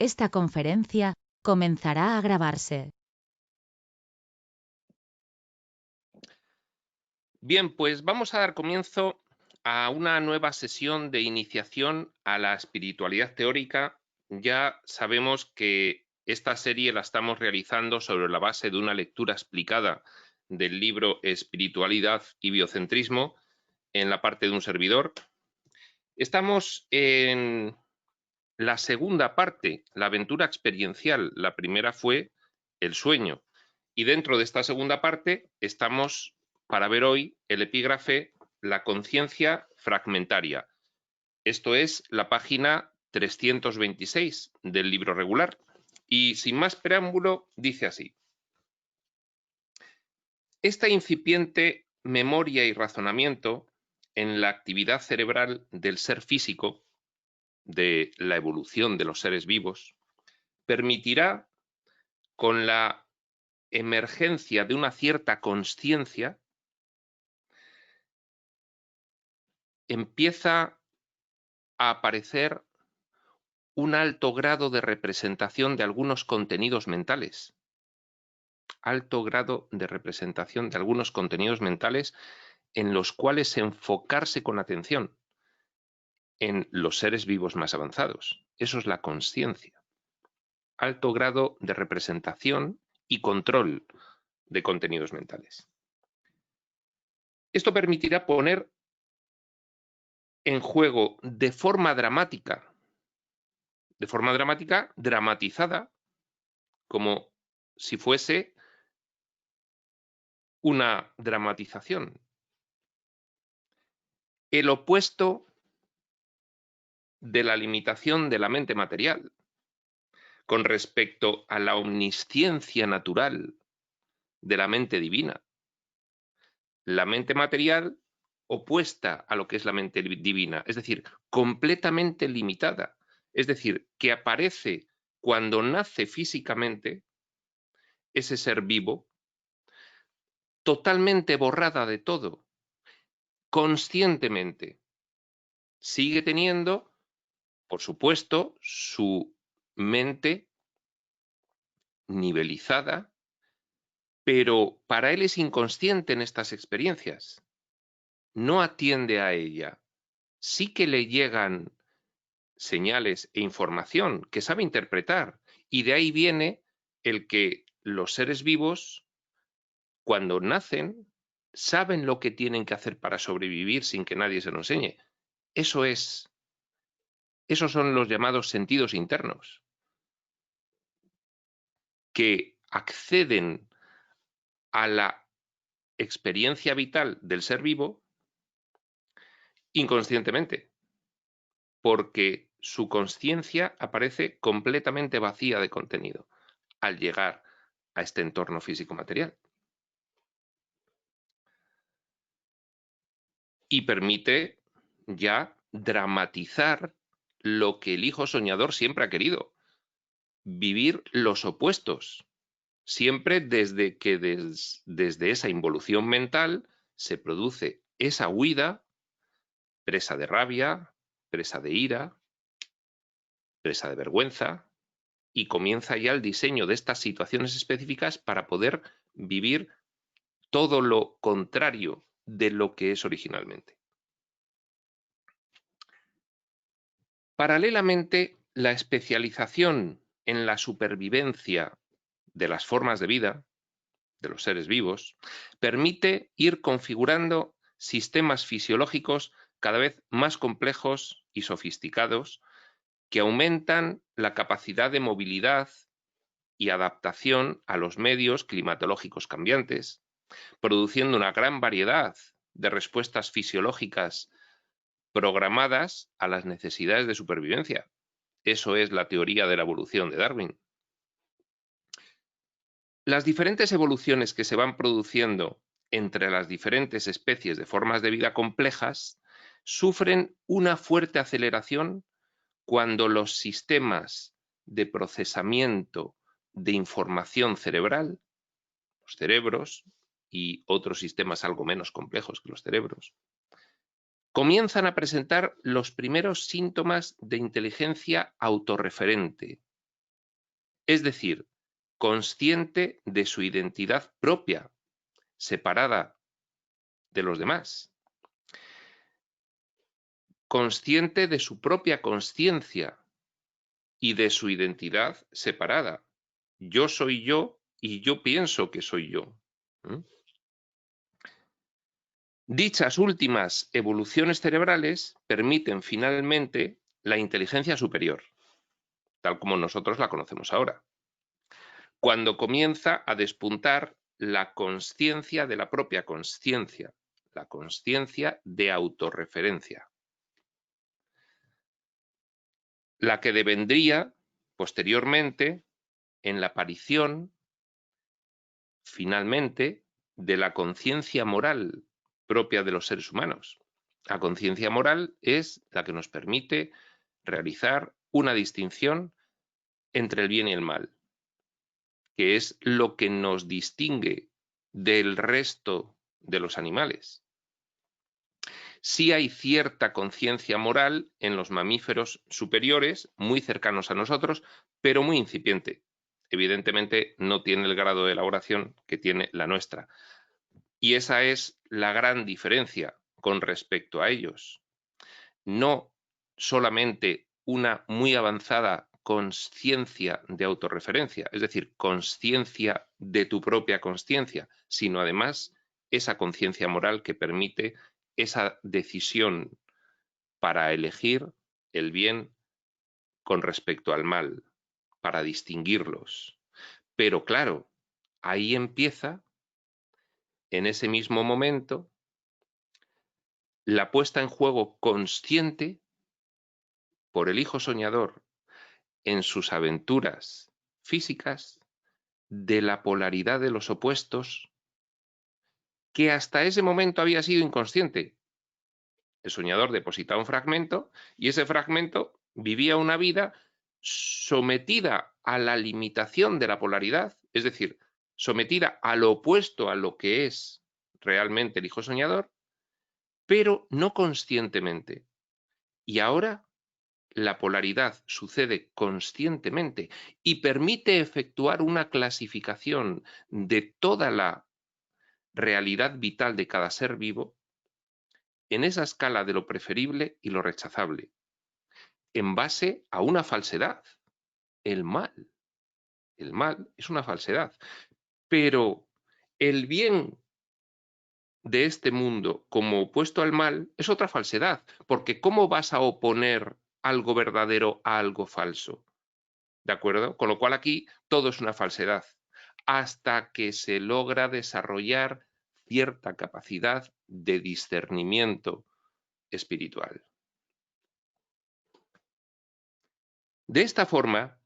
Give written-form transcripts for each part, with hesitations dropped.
Esta conferencia comenzará a grabarse. Bien, pues vamos a dar comienzo a una nueva sesión de iniciación a la espiritualidad teórica. Ya sabemos que esta serie la estamos realizando sobre la base de una lectura explicada del libro Espiritualidad y Biocentrismo en la parte de un servidor. Estamos en la segunda parte, la aventura experiencial. La primera fue el sueño. Y dentro de esta segunda parte estamos para ver hoy el epígrafe La conciencia fragmentaria. Esto es la página 326 del libro regular. Y sin más preámbulo, dice así. Esta incipiente memoria y razonamiento en la actividad cerebral del ser físico, de la evolución de los seres vivos, permitirá, con la emergencia de una cierta consciencia, empieza a aparecer un alto grado de representación de algunos contenidos mentales. Alto grado de representación de algunos contenidos mentales en los cuales enfocarse con atención en los seres vivos más avanzados. Eso es la consciencia. Alto grado de representación y control de contenidos mentales. Esto permitirá poner en juego de forma dramática, dramatizada, como si fuese una dramatización. El opuesto de la limitación de la mente material con respecto a la omnisciencia natural de la mente divina. La mente material opuesta a lo que es la mente divina, es decir, completamente limitada, es decir, que aparece cuando nace físicamente ese ser vivo, totalmente borrada de todo, conscientemente. Sigue teniendo, por supuesto, su mente nivelizada, pero para él es inconsciente en estas experiencias. No atiende a ella. Sí que le llegan señales e información que sabe interpretar, y de ahí viene el que los seres vivos, cuando nacen, saben lo que tienen que hacer para sobrevivir sin que nadie se lo enseñe. Esos son los llamados sentidos internos, que acceden a la experiencia vital del ser vivo inconscientemente, porque su consciencia aparece completamente vacía de contenido al llegar a este entorno físico-material. Y permite ya dramatizar lo que el hijo soñador siempre ha querido, vivir los opuestos, siempre desde que desde esa involución mental se produce esa huida, presa de rabia, presa de ira, presa de vergüenza, y comienza ya el diseño de estas situaciones específicas para poder vivir todo lo contrario de lo que es originalmente. Paralelamente, la especialización en la supervivencia de las formas de vida, de los seres vivos, permite ir configurando sistemas fisiológicos cada vez más complejos y sofisticados que aumentan la capacidad de movilidad y adaptación a los medios climatológicos cambiantes, produciendo una gran variedad de respuestas fisiológicas programadas a las necesidades de supervivencia. Eso es la teoría de la evolución de Darwin. Las diferentes evoluciones que se van produciendo entre las diferentes especies de formas de vida complejas sufren una fuerte aceleración cuando los sistemas de procesamiento de información cerebral, los cerebros y otros sistemas algo menos complejos que los cerebros, comienzan a presentar los primeros síntomas de inteligencia autorreferente, es decir, consciente de su identidad propia, separada de los demás, consciente de su propia consciencia y de su identidad separada. Yo soy yo y yo pienso que soy yo. Dichas últimas evoluciones cerebrales permiten finalmente la inteligencia superior, tal como nosotros la conocemos ahora, cuando comienza a despuntar la consciencia de la propia consciencia, la consciencia de autorreferencia, la que devendría posteriormente en la aparición, finalmente, de la conciencia moral propia de los seres humanos. La conciencia moral es la que nos permite realizar una distinción entre el bien y el mal, que es lo que nos distingue del resto de los animales. Sí hay cierta conciencia moral en los mamíferos superiores, muy cercanos a nosotros, pero muy incipiente. Evidentemente no tiene el grado de elaboración que tiene la nuestra. Y esa es la gran diferencia con respecto a ellos. No solamente una muy avanzada consciencia de autorreferencia, es decir, consciencia de tu propia consciencia, sino además esa conciencia moral que permite esa decisión para elegir el bien con respecto al mal, para distinguirlos. Pero claro, ahí empieza, en ese mismo momento, la puesta en juego consciente por el hijo soñador en sus aventuras físicas de la polaridad de los opuestos que hasta ese momento había sido inconsciente. El soñador depositaba un fragmento y ese fragmento vivía una vida sometida a la limitación de la polaridad, es decir, sometida a lo opuesto a lo que es realmente el hijo soñador, pero no conscientemente. Y ahora la polaridad sucede conscientemente y permite efectuar una clasificación de toda la realidad vital de cada ser vivo en esa escala de lo preferible y lo rechazable, en base a una falsedad, el mal. El mal es una falsedad, pero el bien de este mundo como opuesto al mal es otra falsedad, porque ¿cómo vas a oponer algo verdadero a algo falso? ¿De acuerdo? Con lo cual aquí todo es una falsedad, hasta que se logra desarrollar cierta capacidad de discernimiento espiritual. De esta forma,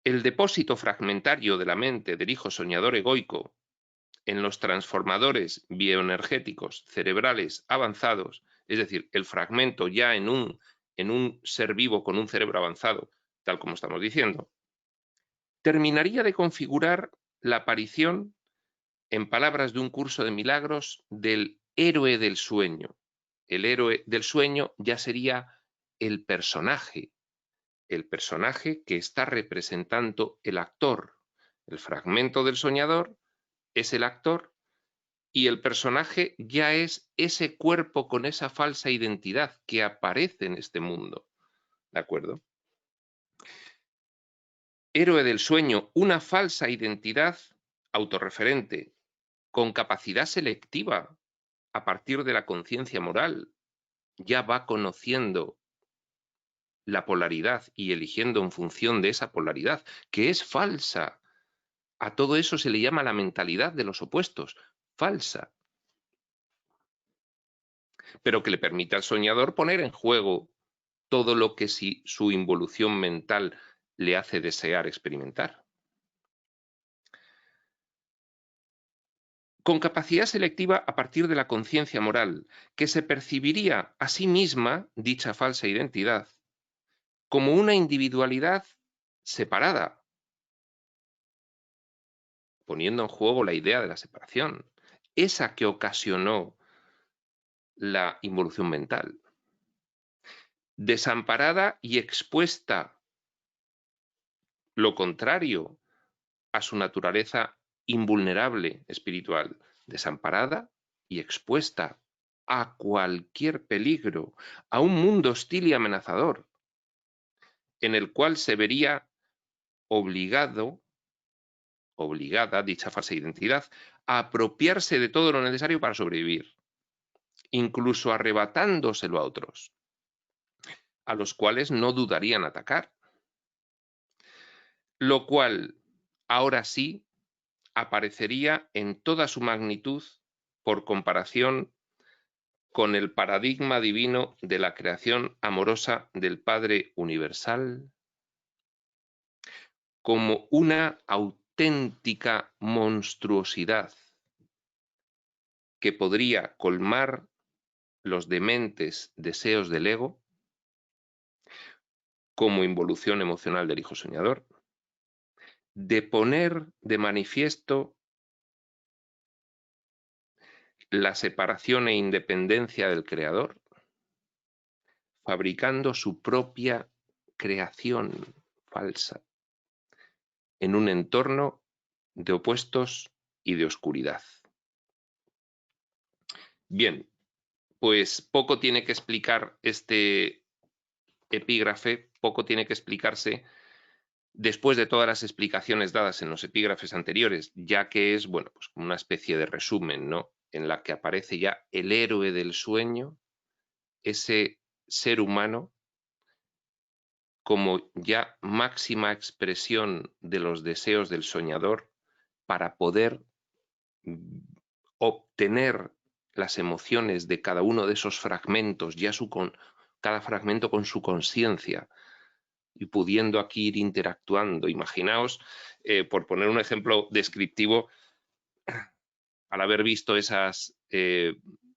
el depósito fragmentario de la mente del hijo soñador egoico en los transformadores bioenergéticos cerebrales avanzados, es decir, el fragmento ya en un ser vivo con un cerebro avanzado, tal como estamos diciendo, terminaría de configurar la aparición, en palabras de un curso de milagros, del héroe del sueño. El héroe del sueño ya sería el personaje que está representando el actor. El fragmento del soñador es el actor y el personaje ya es ese cuerpo con esa falsa identidad que aparece en este mundo. ¿De acuerdo? Héroe del sueño, una falsa identidad autorreferente, con capacidad selectiva a partir de la conciencia moral, ya va conociendo la polaridad y eligiendo en función de esa polaridad, que es falsa. A todo eso se le llama la mentalidad de los opuestos, falsa, pero que le permite al soñador poner en juego todo lo que su involución mental le hace desear experimentar. Con capacidad selectiva a partir de la conciencia moral, que se percibiría a sí misma, dicha falsa identidad, como una individualidad separada, poniendo en juego la idea de la separación, esa que ocasionó la involución mental. Desamparada y expuesta lo contrario a su naturaleza invulnerable espiritual, desamparada y expuesta a cualquier peligro, a un mundo hostil y amenazador, en el cual se vería obligada dicha falsa identidad a apropiarse de todo lo necesario para sobrevivir, incluso arrebatándoselo a otros, a los cuales no dudarían atacar. Lo cual, ahora sí, aparecería en toda su magnitud por comparación con el paradigma divino de la creación amorosa del Padre Universal, como una auténtica monstruosidad que podría colmar los dementes deseos del ego, como involución emocional del hijo soñador, de poner de manifiesto la separación e independencia del creador, fabricando su propia creación falsa en un entorno de opuestos y de oscuridad. Bien, pues poco tiene que explicar este epígrafe, poco tiene que explicarse después de todas las explicaciones dadas en los epígrafes anteriores, ya que es, bueno, pues una especie de resumen, ¿no? En la que aparece ya el héroe del sueño, ese ser humano como ya máxima expresión de los deseos del soñador para poder obtener las emociones de cada uno de esos fragmentos, ya cada fragmento con su conciencia, y pudiendo aquí ir interactuando. Imaginaos, por poner un ejemplo descriptivo, al haber visto esas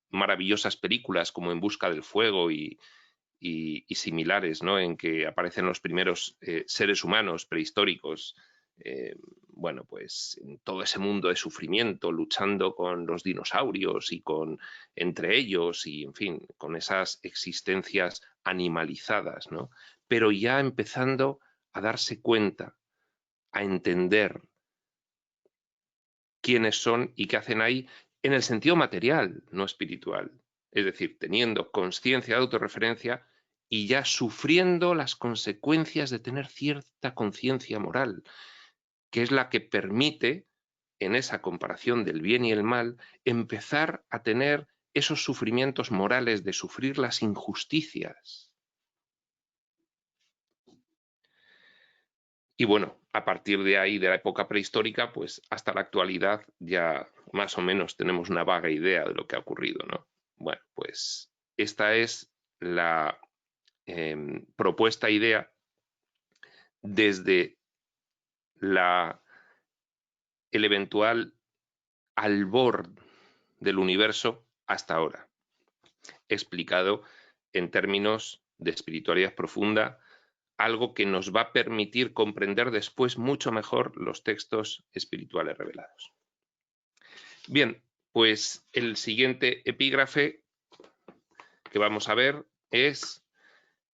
maravillosas películas como En busca del fuego y similares, ¿no? En que aparecen los primeros seres humanos prehistóricos, bueno, pues en todo ese mundo de sufrimiento, luchando con los dinosaurios y entre ellos, y en fin, con esas existencias animalizadas, ¿no? Pero ya empezando a darse cuenta, a entender quiénes son y qué hacen ahí en el sentido material, no espiritual. Es decir, teniendo conciencia de autorreferencia y ya sufriendo las consecuencias de tener cierta conciencia moral, que es la que permite, en esa comparación del bien y el mal, empezar a tener esos sufrimientos morales de sufrir las injusticias. Y bueno, a partir de ahí, de la época prehistórica, pues hasta la actualidad ya más o menos tenemos una vaga idea de lo que ha ocurrido, ¿no? Bueno, pues esta es la propuesta idea desde el eventual albor del universo hasta ahora, explicado en términos de espiritualidad profunda, algo que nos va a permitir comprender después mucho mejor los textos espirituales revelados. Bien, pues el siguiente epígrafe que vamos a ver es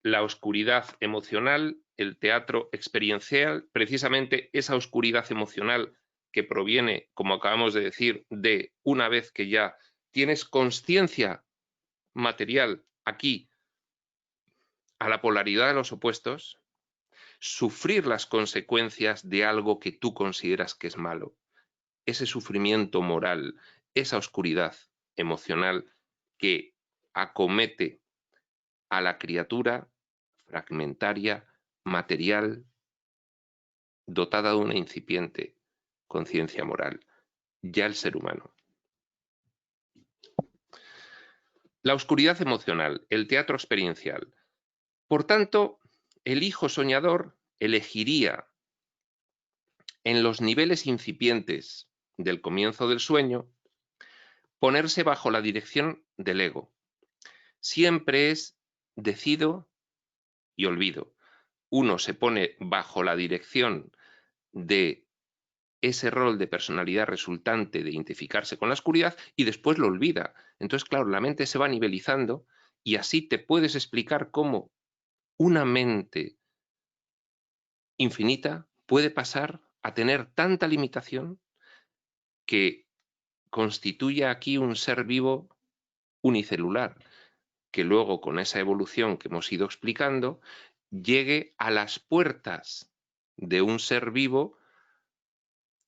la oscuridad emocional, el teatro experiencial, precisamente esa oscuridad emocional que proviene, como acabamos de decir, de una vez que ya tienes conciencia material aquí a la polaridad de los opuestos, sufrir las consecuencias de algo que tú consideras que es malo, ese sufrimiento moral, esa oscuridad emocional que acomete a la criatura fragmentaria, material, dotada de una incipiente conciencia moral, ya el ser humano. La oscuridad emocional, el teatro experiencial. Por tanto, el hijo soñador elegiría en los niveles incipientes del comienzo del sueño ponerse bajo la dirección del ego. Siempre es decido y olvido. Uno se pone bajo la dirección de ese rol de personalidad resultante de identificarse con la oscuridad y después lo olvida. Entonces, claro, la mente se va nivelizando y así te puedes explicar cómo una mente infinita puede pasar a tener tanta limitación que constituye aquí un ser vivo unicelular, que luego con esa evolución que hemos ido explicando, llegue a las puertas de un ser vivo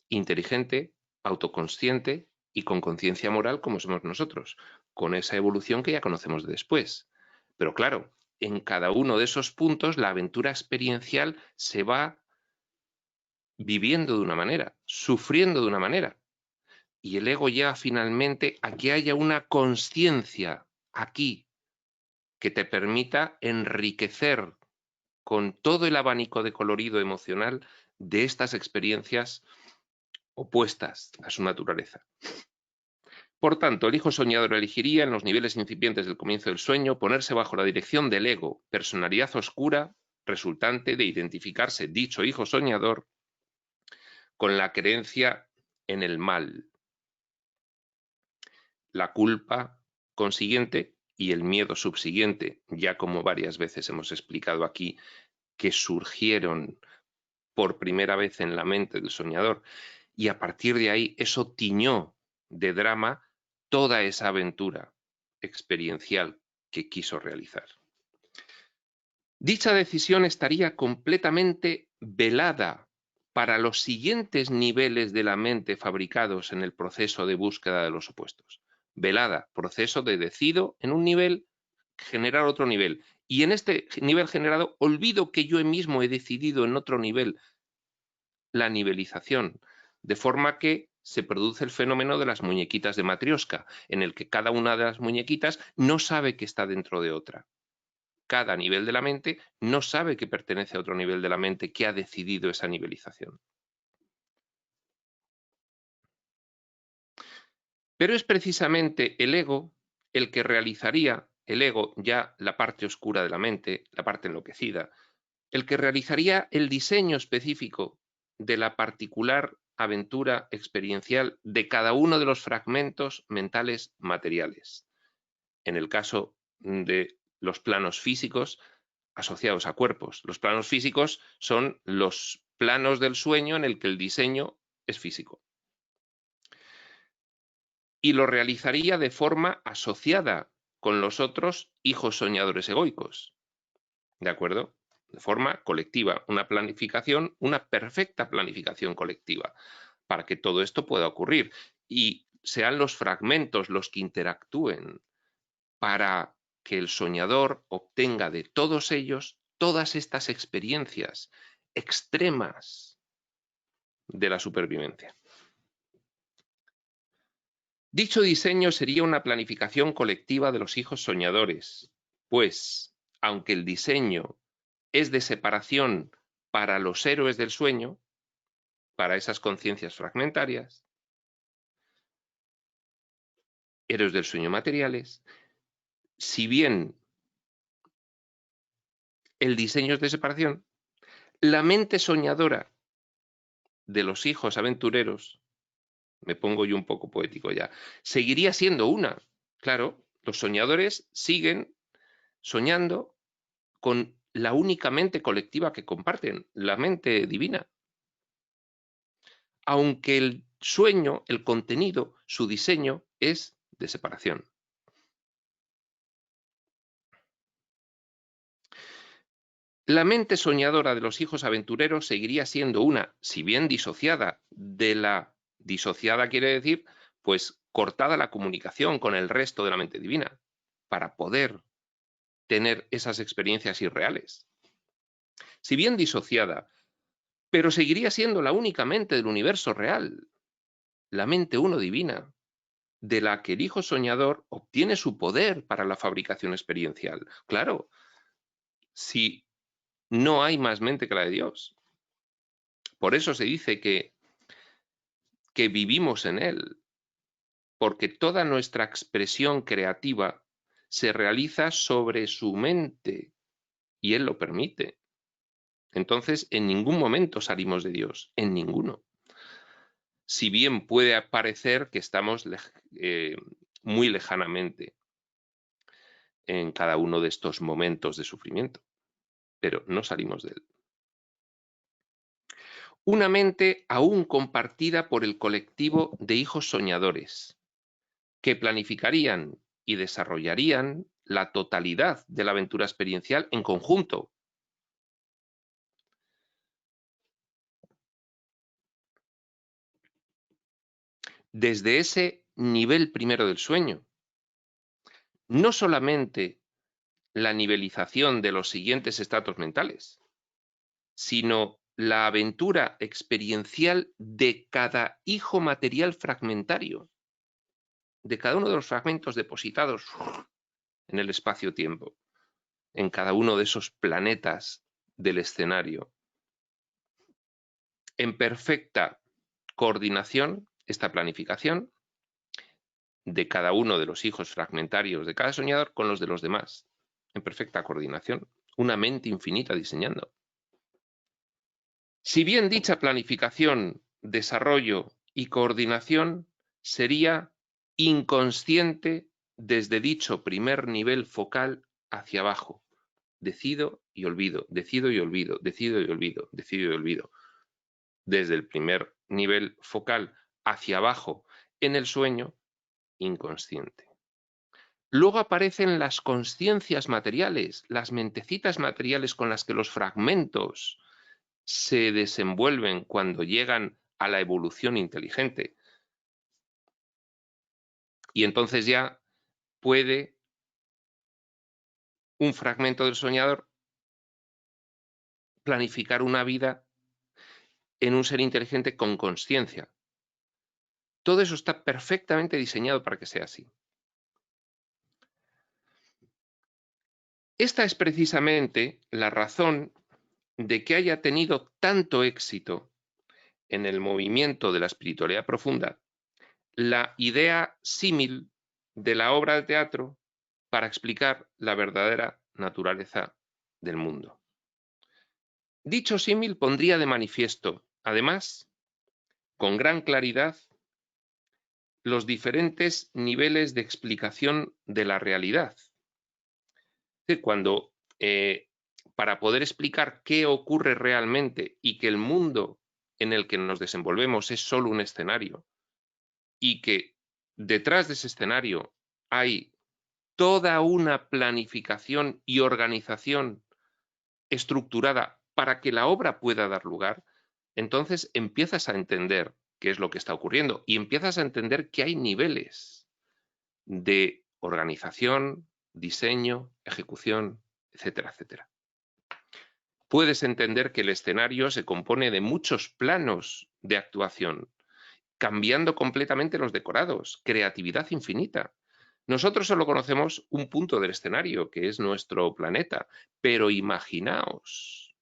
inteligente, autoconsciente y con conciencia moral como somos nosotros, con esa evolución que ya conocemos de después. Pero claro, en cada uno de esos puntos la aventura experiencial se va viviendo de una manera, sufriendo de una manera. Y el ego llega finalmente a que haya una conciencia aquí que te permita enriquecer con todo el abanico de colorido emocional de estas experiencias opuestas a su naturaleza. Por tanto, el hijo soñador elegiría, en los niveles incipientes del comienzo del sueño, ponerse bajo la dirección del ego, personalidad oscura, resultante de identificarse dicho hijo soñador con la creencia en el mal, la culpa consiguiente y el miedo subsiguiente, ya como varias veces hemos explicado aquí, que surgieron por primera vez en la mente del soñador. Y a partir de ahí eso tiñó de drama toda esa aventura experiencial que quiso realizar. Dicha decisión estaría completamente velada para los siguientes niveles de la mente fabricados en el proceso de búsqueda de los opuestos. Velada, proceso de decido en un nivel, generar otro nivel. Y en este nivel generado, olvido que yo mismo he decidido en otro nivel la nivelización, de forma que se produce el fenómeno de las muñequitas de Matrioska, en el que cada una de las muñequitas no sabe que está dentro de otra. Cada nivel de la mente no sabe que pertenece a otro nivel de la mente que ha decidido esa nivelización. Pero es precisamente el ego el que realizaría, el ego ya la parte oscura de la mente, la parte enloquecida, el que realizaría el diseño específico de la particular aventura experiencial de cada uno de los fragmentos mentales materiales. En el caso de los planos físicos asociados a cuerpos. Los planos físicos son los planos del sueño en el que el diseño es físico. Y lo realizaría de forma asociada con los otros hijos soñadores egoicos. ¿De acuerdo? De forma colectiva, una planificación, una perfecta planificación colectiva para que todo esto pueda ocurrir y sean los fragmentos los que interactúen para que el soñador obtenga de todos ellos todas estas experiencias extremas de la supervivencia. Dicho diseño sería una planificación colectiva de los hijos soñadores, pues, aunque el diseño es de separación para los héroes del sueño, para esas conciencias fragmentarias, héroes del sueño materiales, si bien el diseño es de separación, la mente soñadora de los hijos aventureros, me pongo yo un poco poético ya, seguiría siendo una. Claro, los soñadores siguen soñando con la única mente colectiva que comparten, la mente divina. Aunque el sueño, el contenido, su diseño es de separación. La mente soñadora de los hijos aventureros seguiría siendo una, si bien disociada de la disociada quiere decir, pues cortada la comunicación con el resto de la mente divina, para poder tener esas experiencias irreales. Si bien disociada, pero seguiría siendo la única mente del universo real, la mente uno divina, de la que el hijo soñador obtiene su poder para la fabricación experiencial. Claro, si no hay más mente que la de Dios. Por eso se dice que vivimos en Él, porque toda nuestra expresión creativa se realiza sobre su mente y Él lo permite. Entonces, en ningún momento salimos de Dios, en ninguno. Si bien puede parecer que estamos muy lejanamente en cada uno de estos momentos de sufrimiento, pero no salimos de él. Una mente aún compartida por el colectivo de hijos soñadores, que planificarían y desarrollarían la totalidad de la aventura experiencial en conjunto. Desde ese nivel primero del sueño, no solamente la nivelización de los siguientes estratos mentales, sino la aventura experiencial de cada hijo material fragmentario, de cada uno de los fragmentos depositados en el espacio-tiempo, en cada uno de esos planetas del escenario. En perfecta coordinación, esta planificación de cada uno de los hijos fragmentarios de cada soñador con los de los demás, en perfecta coordinación, una mente infinita diseñando. Si bien dicha planificación, desarrollo y coordinación sería inconsciente desde dicho primer nivel focal hacia abajo, decido y olvido, decido y olvido, decido y olvido, decido y olvido, desde el primer nivel focal hacia abajo en el sueño, inconsciente. Luego aparecen las consciencias materiales, las mentecitas materiales con las que los fragmentos se desenvuelven cuando llegan a la evolución inteligente. Y entonces ya puede un fragmento del soñador planificar una vida en un ser inteligente con consciencia. Todo eso está perfectamente diseñado para que sea así. Esta es precisamente la razón de que haya tenido tanto éxito en el movimiento de la espiritualidad profunda la idea símil de la obra de teatro para explicar la verdadera naturaleza del mundo. Dicho símil pondría de manifiesto, además, con gran claridad, los diferentes niveles de explicación de la realidad. Cuando, para poder explicar qué ocurre realmente y que el mundo en el que nos desenvolvemos es solo un escenario y que detrás de ese escenario hay toda una planificación y organización estructurada para que la obra pueda dar lugar, entonces empiezas a entender qué es lo que está ocurriendo y empiezas a entender que hay niveles de organización, diseño, ejecución, etcétera, etcétera. Puedes entender que el escenario se compone de muchos planos de actuación, cambiando completamente los decorados, creatividad infinita. Nosotros solo conocemos un punto del escenario, que es nuestro planeta, pero imaginaos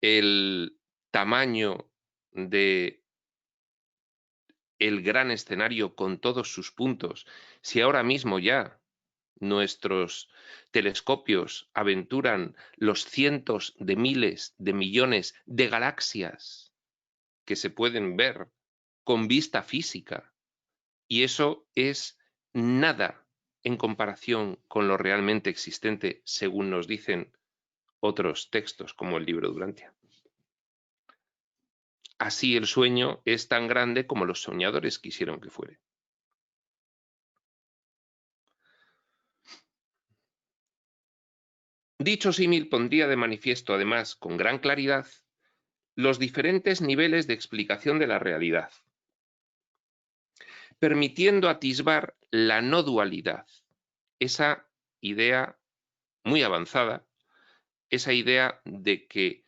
el tamaño de el gran escenario con todos sus puntos. Si ahora mismo ya nuestros telescopios aventuran los cientos de miles de millones de galaxias que se pueden ver con vista física, y eso es nada en comparación con lo realmente existente, según nos dicen otros textos como el libro Durantia. Así el sueño es tan grande como los soñadores quisieron que fuere. Dicho símil pondría de manifiesto, además, con gran claridad, los diferentes niveles de explicación de la realidad, permitiendo atisbar la no dualidad, esa idea muy avanzada, esa idea de que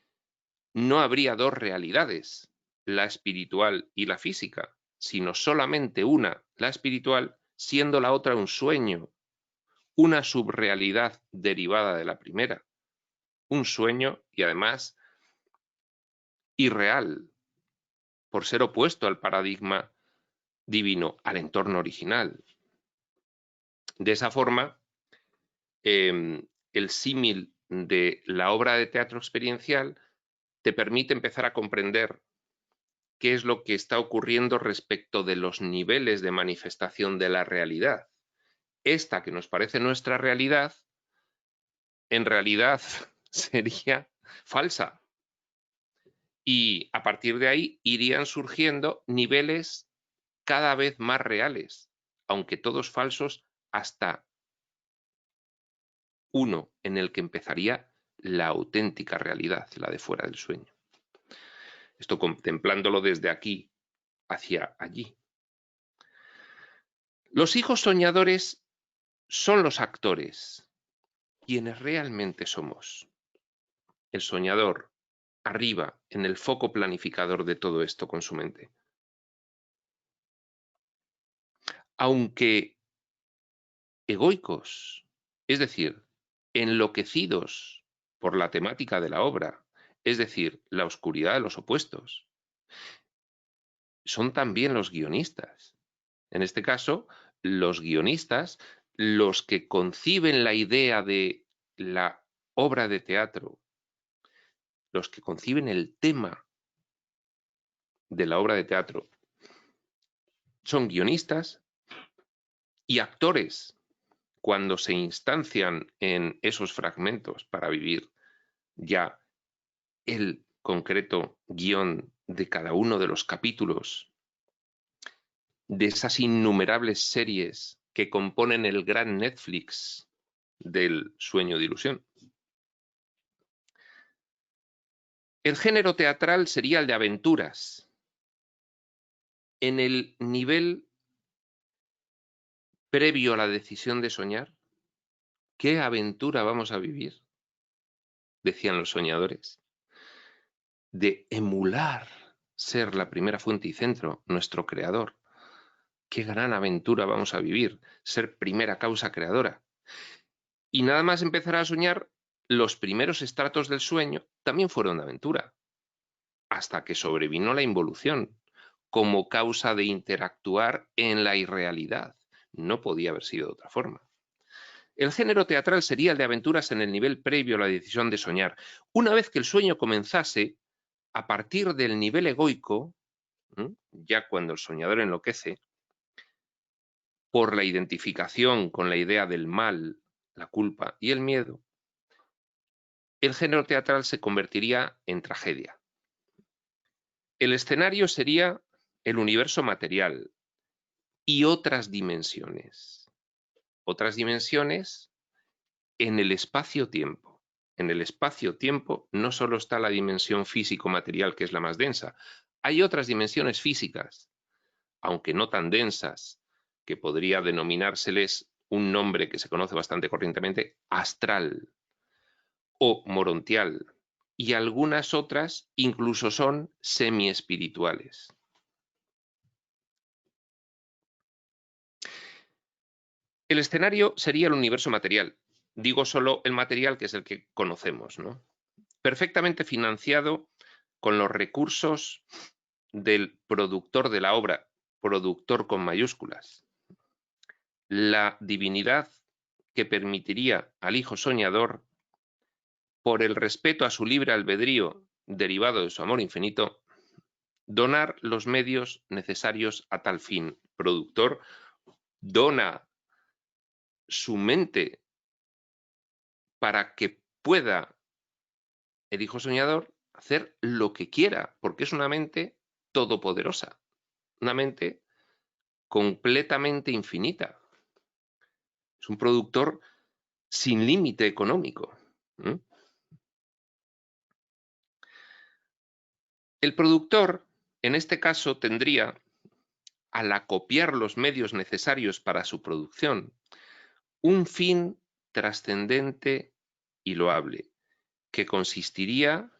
no habría dos realidades, la espiritual y la física, sino solamente una, la espiritual, siendo la otra un sueño, una subrealidad derivada de la primera, un sueño y además irreal, por ser opuesto al paradigma divino, al entorno original. De esa forma, el símil de la obra de teatro experiencial te permite empezar a comprender qué es lo que está ocurriendo respecto de los niveles de manifestación de la realidad. Esta que nos parece nuestra realidad, en realidad sería falsa, Y a partir de ahí irían surgiendo niveles cada vez más reales, aunque todos falsos, hasta uno en el que empezaría la auténtica realidad, la de fuera del sueño. Esto contemplándolo desde aquí hacia allí. Los hijos soñadores son los actores, quienes realmente somos. El soñador, arriba, en el foco planificador de todo esto con su mente. Aunque egoicos, es decir, enloquecidos por la temática de la obra, es decir, la oscuridad de los opuestos, son también los guionistas. En este caso, los guionistas, los que conciben la idea de la obra de teatro, los que conciben el tema de la obra de teatro, son guionistas y actores cuando se instancian en esos fragmentos para vivir ya el concreto guión de cada uno de los capítulos de esas innumerables series que componen el gran Netflix del sueño de ilusión. El género teatral sería el de aventuras. En el nivel previo a la decisión de soñar, ¿qué aventura vamos a vivir? Decían los soñadores. De emular ser la primera fuente y centro, nuestro creador. Qué gran aventura vamos a vivir, ser primera causa creadora. Y nada más empezar a soñar, los primeros estratos del sueño también fueron de aventura, hasta que sobrevino la involución, como causa de interactuar en la irrealidad. No podía haber sido de otra forma. El género teatral sería el de aventuras en el nivel previo a la decisión de soñar. Una vez que el sueño comenzase, a partir del nivel egoico, ya cuando el soñador enloquece, por la identificación con la idea del mal, la culpa y el miedo, el género teatral se convertiría en tragedia. El escenario sería el universo material y otras dimensiones. Otras dimensiones en el espacio-tiempo. En el espacio-tiempo no solo está la dimensión físico-material, que es la más densa, hay otras dimensiones físicas, aunque no tan densas, que podría denominársele un nombre que se conoce bastante corrientemente, astral o morontial, y algunas otras incluso son semi-espirituales. El escenario sería el universo material. Digo solo el material, que es el que conocemos, ¿no? Perfectamente financiado con los recursos del productor de la obra, productor con mayúsculas. La divinidad que permitiría al hijo soñador, por el respeto a su libre albedrío derivado de su amor infinito, donar los medios necesarios a tal fin. Productor dona su mente para que pueda el hijo soñador hacer lo que quiera, porque es una mente todopoderosa, una mente completamente infinita. Es un productor sin límite económico. El productor, en este caso, tendría, al acopiar los medios necesarios para su producción, un fin trascendente y loable, que consistiría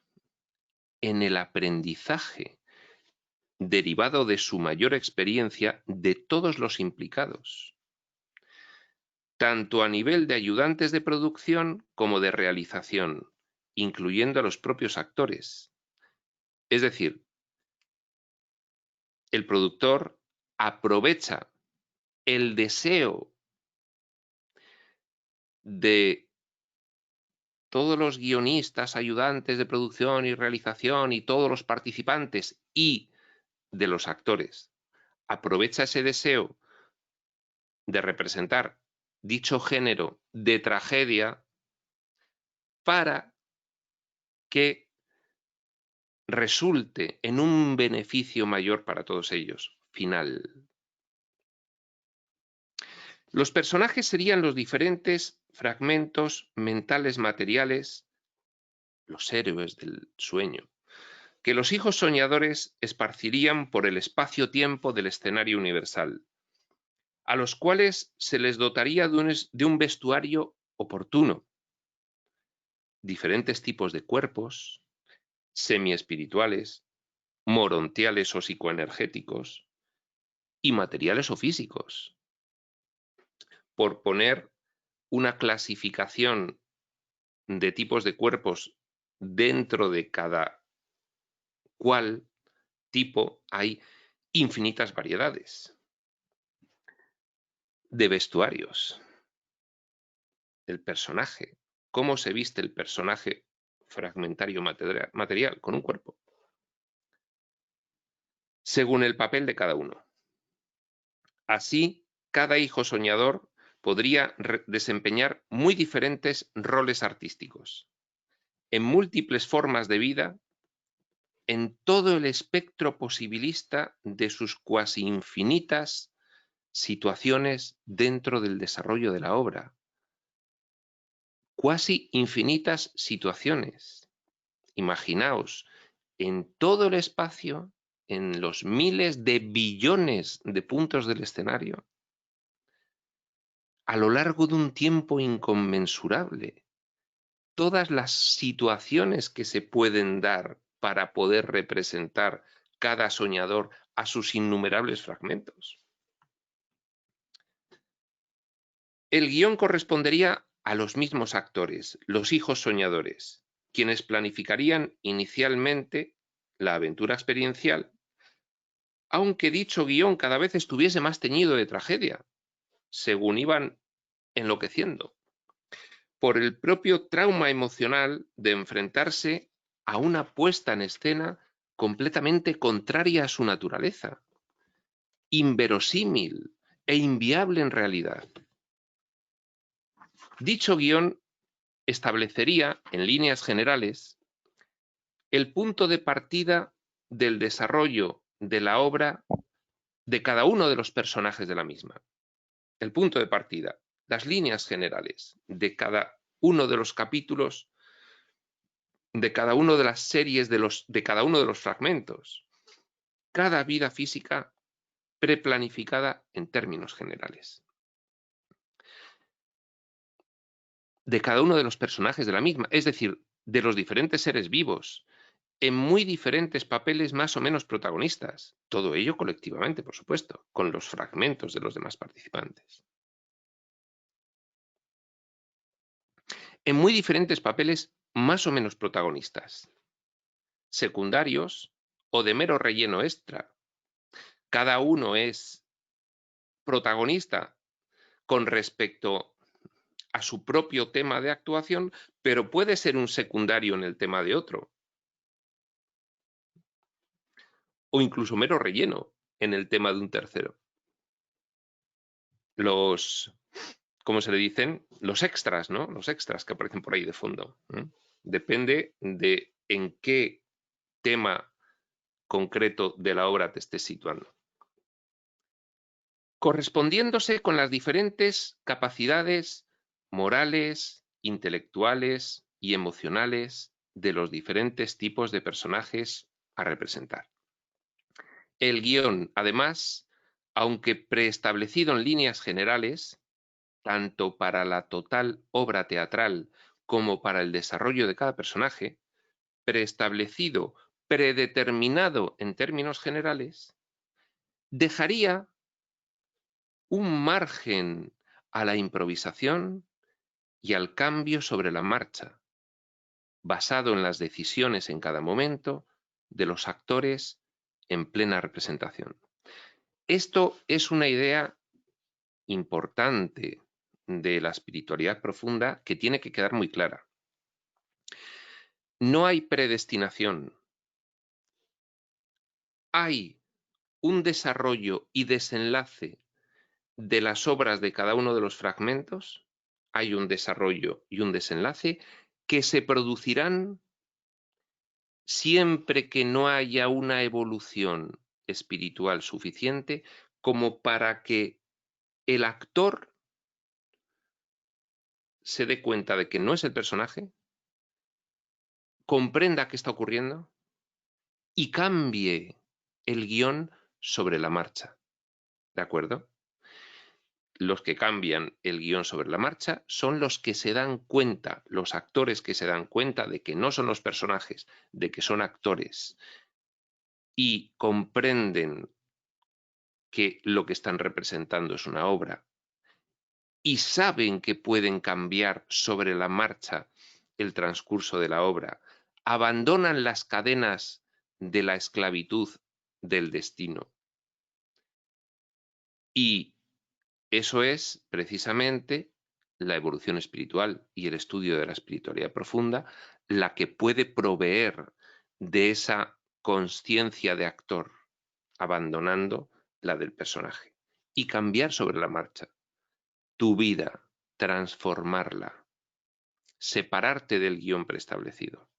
en el aprendizaje derivado de su mayor experiencia de todos los implicados, tanto a nivel de ayudantes de producción como de realización, incluyendo a los propios actores. Es decir, el productor aprovecha el deseo de todos los guionistas, ayudantes de producción y realización y todos los participantes y de los actores. Aprovecha ese deseo de representar dicho género de tragedia para que resulte en un beneficio mayor para todos ellos, final. Los personajes serían los diferentes fragmentos mentales materiales, los héroes del sueño, que los hijos soñadores esparcirían por el espacio-tiempo del escenario universal, a los cuales se les dotaría de un vestuario oportuno, diferentes tipos de cuerpos, semiespirituales, morontiales o psicoenergéticos, y materiales o físicos, por poner una clasificación de tipos de cuerpos dentro de cada cual tipo hay infinitas variedades de vestuarios. El personaje, cómo se viste el personaje fragmentario material con un cuerpo, según el papel de cada uno. Así, cada hijo soñador podría desempeñar muy diferentes roles artísticos, en múltiples formas de vida, en todo el espectro posibilista de sus cuasi infinitas situaciones dentro del desarrollo de la obra. Cuasi infinitas situaciones. Imaginaos, en todo el espacio, en los miles de billones de puntos del escenario, a lo largo de un tiempo inconmensurable, todas las situaciones que se pueden dar para poder representar cada soñador a sus innumerables fragmentos. El guión correspondería a los mismos actores, los hijos soñadores, quienes planificarían inicialmente la aventura experiencial, aunque dicho guión cada vez estuviese más teñido de tragedia, según iban enloqueciendo, por el propio trauma emocional de enfrentarse a una puesta en escena completamente contraria a su naturaleza, inverosímil e inviable en realidad. Dicho guión establecería, en líneas generales, el punto de partida del desarrollo de la obra de cada uno de los personajes de la misma. El punto de partida, las líneas generales de cada uno de los capítulos, de cada una de las series, de cada uno de los fragmentos. Cada vida física preplanificada en términos generales. De cada uno de los personajes de la misma, es decir, de los diferentes seres vivos, en muy diferentes papeles más o menos protagonistas. Todo ello colectivamente, por supuesto, con los fragmentos de los demás participantes. En muy diferentes papeles más o menos protagonistas, secundarios o de mero relleno extra. Cada uno es protagonista con respecto a su propio tema de actuación, pero puede ser un secundario en el tema de otro. O incluso mero relleno en el tema de un tercero. ¿Cómo se le dicen? Los extras, ¿no? Los extras que aparecen por ahí de fondo. Depende de en qué tema concreto de la obra te estés situando. Correspondiéndose con las diferentes capacidades morales, intelectuales y emocionales de los diferentes tipos de personajes a representar. El guión, además, aunque preestablecido en líneas generales, tanto para la total obra teatral como para el desarrollo de cada personaje, preestablecido, predeterminado en términos generales, dejaría un margen a la improvisación y al cambio sobre la marcha, basado en las decisiones en cada momento de los actores en plena representación. Esto es una idea importante de la espiritualidad profunda que tiene que quedar muy clara. No hay predestinación. Hay un desarrollo y desenlace de las obras de cada uno de los fragmentos. Hay un desarrollo y un desenlace que se producirán siempre que no haya una evolución espiritual suficiente como para que el actor se dé cuenta de que no es el personaje, comprenda qué está ocurriendo y cambie el guión sobre la marcha. ¿De acuerdo? Los que cambian el guión sobre la marcha son los que se dan cuenta, los actores que se dan cuenta de que no son los personajes, de que son actores y comprenden que lo que están representando es una obra y saben que pueden cambiar sobre la marcha el transcurso de la obra, abandonan las cadenas de la esclavitud del destino. Y eso es precisamente la evolución espiritual y el estudio de la espiritualidad profunda la que puede proveer de esa consciencia de actor, abandonando la del personaje, y cambiar sobre la marcha tu vida, transformarla, separarte del guión preestablecido.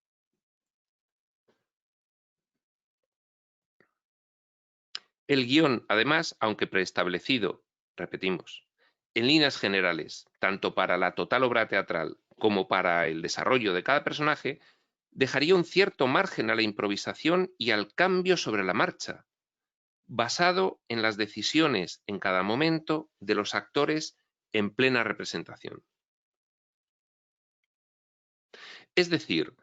El guión, además, aunque preestablecido, repetimos, en líneas generales, tanto para la total obra teatral como para el desarrollo de cada personaje, dejaría un cierto margen a la improvisación y al cambio sobre la marcha, basado en las decisiones en cada momento de los actores en plena representación. Es decir,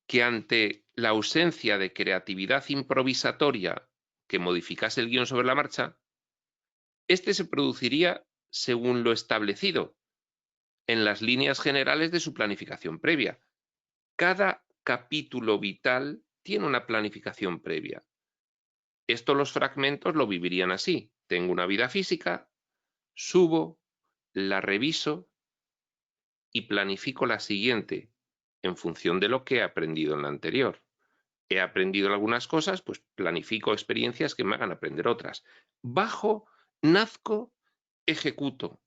que ante la ausencia de creatividad improvisatoria que modificase el guión sobre la marcha, este se produciría según lo establecido en las líneas generales de su planificación previa. Cada capítulo vital tiene una planificación previa. Esto los fragmentos lo vivirían así. Tengo una vida física, subo, la reviso y planifico la siguiente en función de lo que he aprendido en la anterior. He aprendido algunas cosas, pues planifico experiencias que me hagan aprender otras. Bajo, nazco, ejecuto,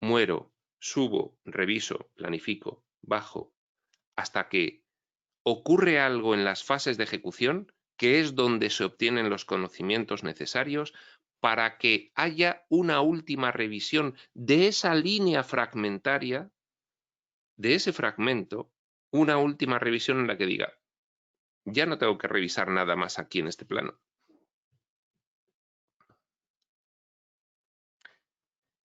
muero, subo, reviso, planifico, bajo, hasta que ocurre algo en las fases de ejecución, que es donde se obtienen los conocimientos necesarios para que haya una última revisión de esa línea fragmentaria, de ese fragmento, una última revisión en la que diga, ya no tengo que revisar nada más aquí en este plano.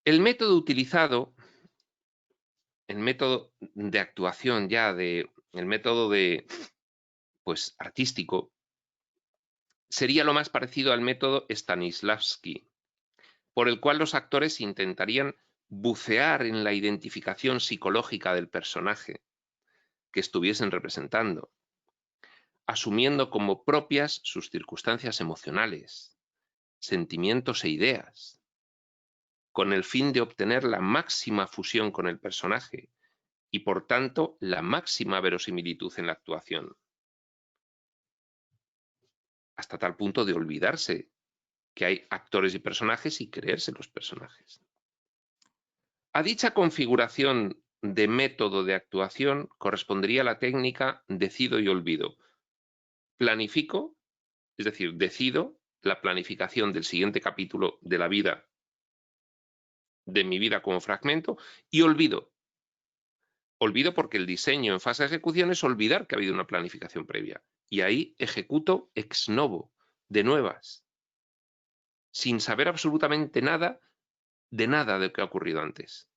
El método utilizado, el método de actuación ya, el método pues, artístico, sería lo más parecido al método Stanislavski, por el cual los actores intentarían bucear en la identificación psicológica del personaje que estuviesen representando, asumiendo como propias sus circunstancias emocionales, sentimientos e ideas, con el fin de obtener la máxima fusión con el personaje y, por tanto, la máxima verosimilitud en la actuación, hasta tal punto de olvidarse que hay actores y personajes y creerse los personajes. A dicha configuración de método de actuación correspondería la técnica decido y olvido. Planifico, es decir, decido la planificación del siguiente capítulo de la vida, de mi vida como fragmento, y olvido. Olvido porque el diseño en fase de ejecución es olvidar que ha habido una planificación previa. Y ahí ejecuto ex novo, de nuevas, sin saber absolutamente nada de lo que ha ocurrido antes.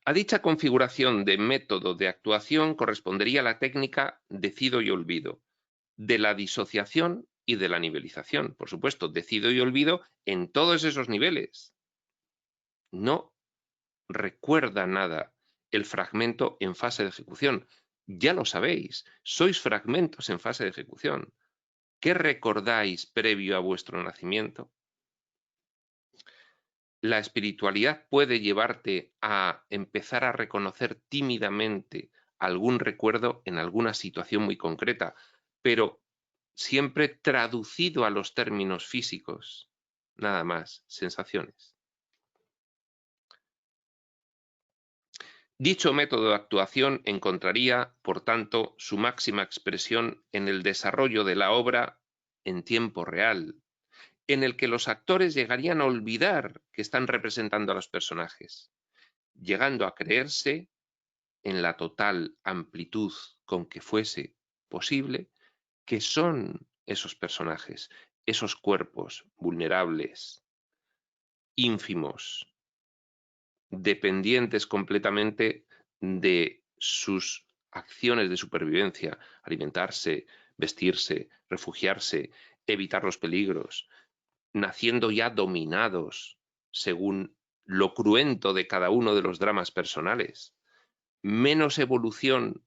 A dicha configuración de método de actuación correspondería la técnica decido y olvido, de la disociación y de la nivelización. Por supuesto, decido y olvido en todos esos niveles. No recuerda nada el fragmento en fase de ejecución. Ya lo sabéis, sois fragmentos en fase de ejecución. ¿Qué recordáis previo a vuestro nacimiento? La espiritualidad puede llevarte a empezar a reconocer tímidamente algún recuerdo en alguna situación muy concreta, pero siempre traducido a los términos físicos, nada más, sensaciones. Dicho método de actuación encontraría, por tanto, su máxima expresión en el desarrollo de la obra en tiempo real, en el que los actores llegarían a olvidar que están representando a los personajes, llegando a creerse, en la total amplitud con que fuese posible, que son esos personajes, esos cuerpos vulnerables, ínfimos, dependientes completamente de sus acciones de supervivencia, alimentarse, vestirse, refugiarse, evitar los peligros, naciendo ya dominados según lo cruento de cada uno de los dramas personales. Menos evolución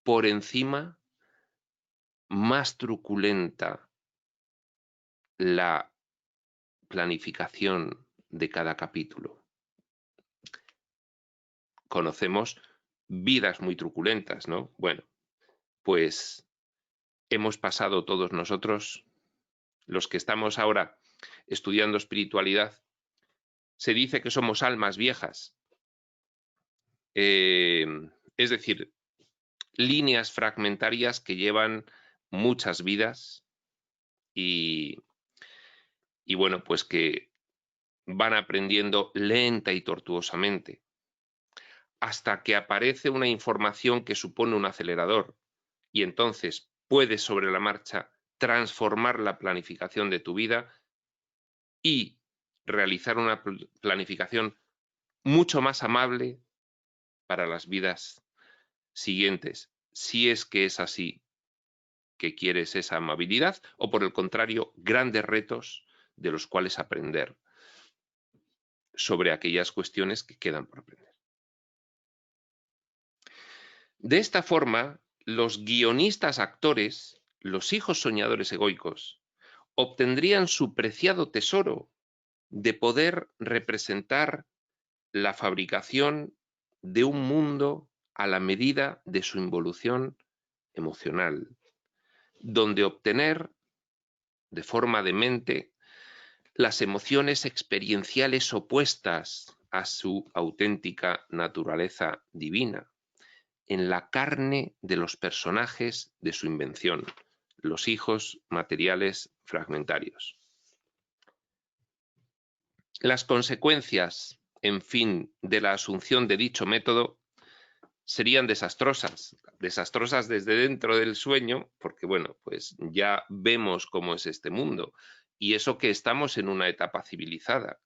por encima, más truculenta la planificación de cada capítulo. Conocemos vidas muy truculentas, ¿no? Bueno, pues hemos pasado todos nosotros, los que estamos ahora estudiando espiritualidad, se dice que somos almas viejas. Es decir, líneas fragmentarias que llevan muchas vidas y bueno, pues que van aprendiendo lenta y tortuosamente, hasta que aparece una información que supone un acelerador y entonces puedes sobre la marcha transformar la planificación de tu vida y realizar una planificación mucho más amable para las vidas siguientes, si es que es así que quieres esa amabilidad, o por el contrario, grandes retos de los cuales aprender sobre aquellas cuestiones que quedan por aprender. De esta forma, los guionistas actores, los hijos soñadores egoicos, obtendrían su preciado tesoro de poder representar la fabricación de un mundo a la medida de su involución emocional, donde obtener, de forma demente, las emociones experienciales opuestas a su auténtica naturaleza divina, en la carne de los personajes de su invención, los hijos materiales fragmentarios. Las consecuencias, en fin, de la asunción de dicho método serían desastrosas, desastrosas desde dentro del sueño, porque bueno, pues ya vemos cómo es este mundo, y eso que estamos en una etapa civilizada.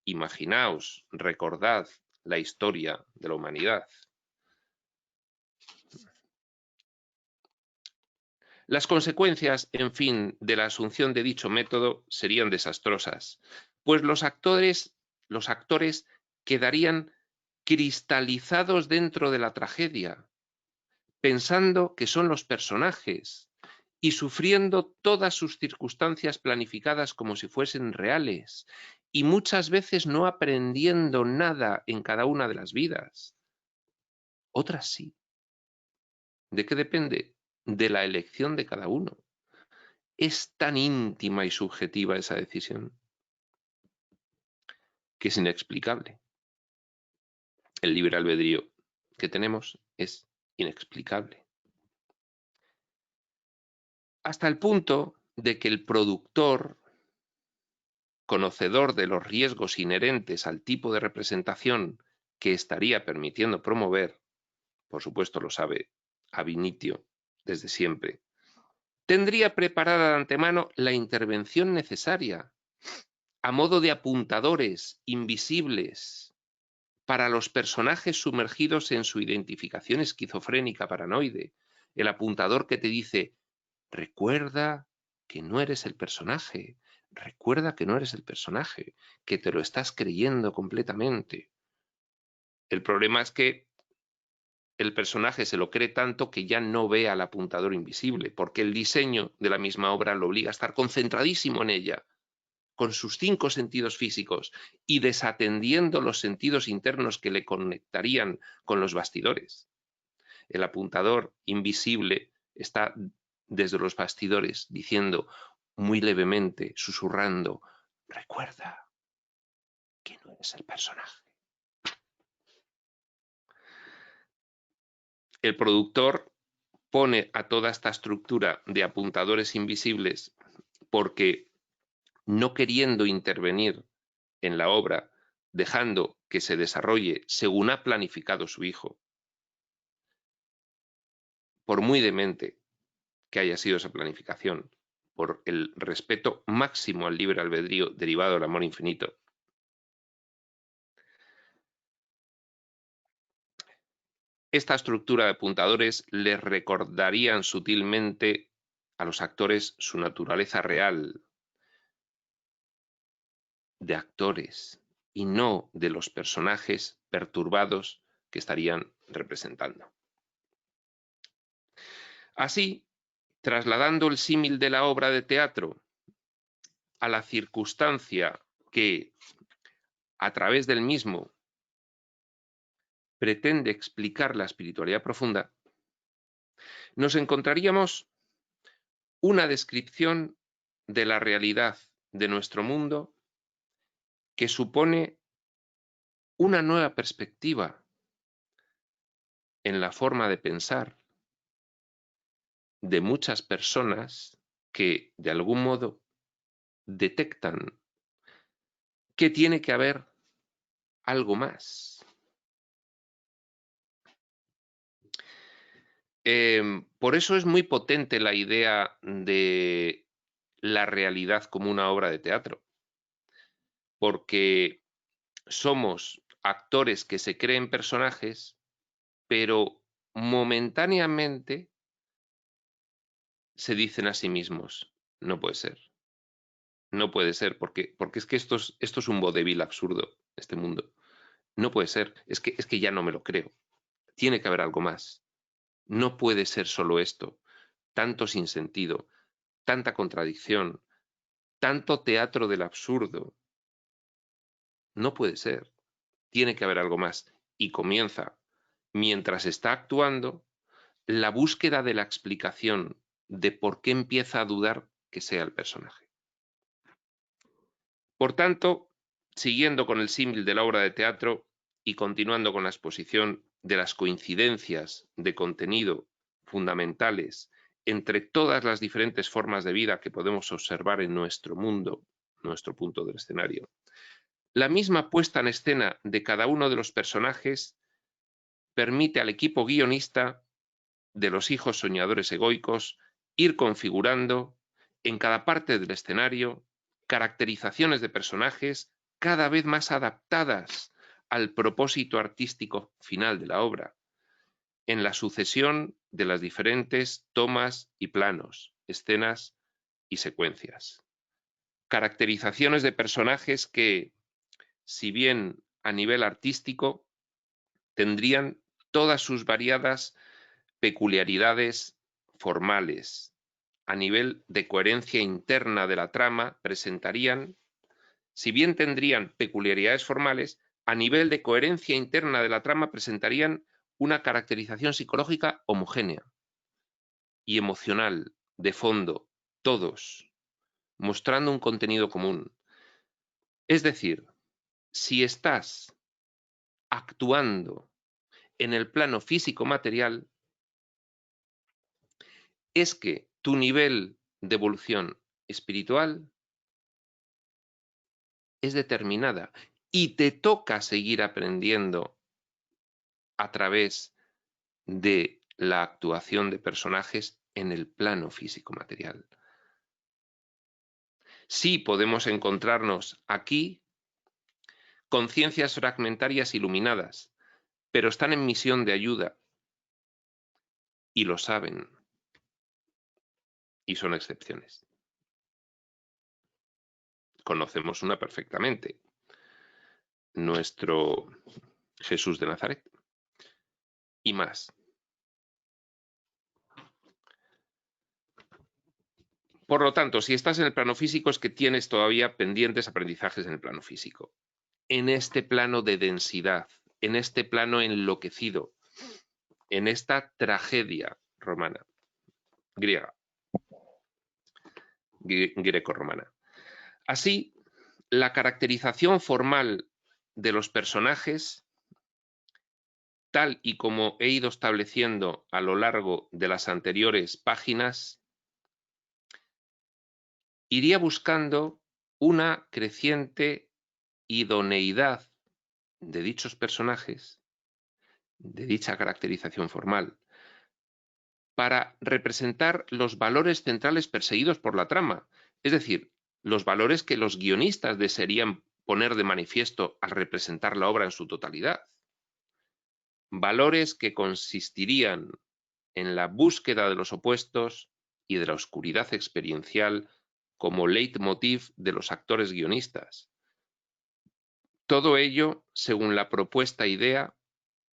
Imaginaos, recordad la historia de la humanidad. Las consecuencias, en fin, de la asunción de dicho método serían desastrosas, pues los actores quedarían cristalizados dentro de la tragedia, pensando que son los personajes y sufriendo todas sus circunstancias planificadas como si fuesen reales, y muchas veces no aprendiendo nada en cada una de las vidas. Otras sí. ¿De qué depende? De la elección de cada uno. Es tan íntima y subjetiva esa decisión que es inexplicable. El libre albedrío que tenemos es inexplicable. Hasta el punto de que el productor, conocedor de los riesgos inherentes al tipo de representación que estaría permitiendo promover, por supuesto lo sabe ab initio desde siempre, tendría preparada de antemano la intervención necesaria a modo de apuntadores invisibles para los personajes sumergidos en su identificación esquizofrénica paranoide, el apuntador que te dice: recuerda que no eres el personaje, recuerda que no eres el personaje, que te lo estás creyendo completamente. El problema es que el personaje se lo cree tanto que ya no ve al apuntador invisible, porque el diseño de la misma obra lo obliga a estar concentradísimo en ella, con sus 5 sentidos físicos y desatendiendo los sentidos internos que le conectarían con los bastidores. El apuntador invisible está desde los bastidores diciendo muy levemente, susurrando: recuerda que no eres el personaje. El productor pone a toda esta estructura de apuntadores invisibles porque, no queriendo intervenir en la obra, dejando que se desarrolle según ha planificado su hijo, por muy demente que haya sido esa planificación, por el respeto máximo al libre albedrío derivado del amor infinito, esta estructura de apuntadores les recordarían sutilmente a los actores su naturaleza real de actores y no de los personajes perturbados que estarían representando. Así, trasladando el símil de la obra de teatro a la circunstancia que, a través del mismo, pretende explicar la espiritualidad profunda, nos encontraríamos una descripción de la realidad de nuestro mundo que supone una nueva perspectiva en la forma de pensar de muchas personas que, de algún modo, detectan que tiene que haber algo más. Por eso es muy potente la idea de la realidad como una obra de teatro, porque somos actores que se creen personajes, pero momentáneamente se dicen a sí mismos, no puede ser, no puede ser, porque es que esto es un vodevil absurdo, este mundo. No puede ser, es que ya no me lo creo. Tiene que haber algo más. No puede ser solo esto. Tanto sinsentido, tanta contradicción, tanto teatro del absurdo. No puede ser. Tiene que haber algo más. Y comienza, mientras está actuando, la búsqueda de la explicación de por qué empieza a dudar que sea el personaje. Por tanto, siguiendo con el símil de la obra de teatro y continuando con la exposición de las coincidencias de contenido fundamentales entre todas las diferentes formas de vida que podemos observar en nuestro mundo, nuestro punto del escenario, la misma puesta en escena de cada uno de los personajes permite al equipo guionista de los hijos soñadores egoicos ir configurando en cada parte del escenario caracterizaciones de personajes cada vez más adaptadas al propósito artístico final de la obra, en la sucesión de las diferentes tomas y planos, escenas y secuencias. Caracterizaciones de personajes que, si bien a nivel artístico, tendrían todas sus variadas peculiaridades formales, a nivel de coherencia interna de la trama, presentarían, si bien tendrían peculiaridades formales, a nivel de coherencia interna de la trama presentarían una caracterización psicológica homogénea y emocional, de fondo, todos, mostrando un contenido común. Es decir, si estás actuando en el plano físico-material, es que tu nivel de evolución espiritual es determinada y te toca seguir aprendiendo a través de la actuación de personajes en el plano físico-material. Sí podemos encontrarnos aquí conciencias fragmentarias iluminadas, pero están en misión de ayuda y lo saben, y son excepciones. Conocemos una perfectamente, nuestro Jesús de Nazaret, y más. Por lo tanto, si estás en el plano físico es que tienes todavía pendientes aprendizajes en el plano físico. En este plano de densidad, en este plano enloquecido, en esta tragedia romana, griega, greco-romana. Así, la caracterización formal de los personajes tal y como he ido estableciendo a lo largo de las anteriores páginas, iría buscando una creciente idoneidad de dichos personajes, de dicha caracterización formal, para representar los valores centrales perseguidos por la trama, es decir, los valores que los guionistas desearían poner de manifiesto al representar la obra en su totalidad. Valores que consistirían en la búsqueda de los opuestos y de la oscuridad experiencial como leitmotiv de los actores guionistas. Todo ello según la propuesta idea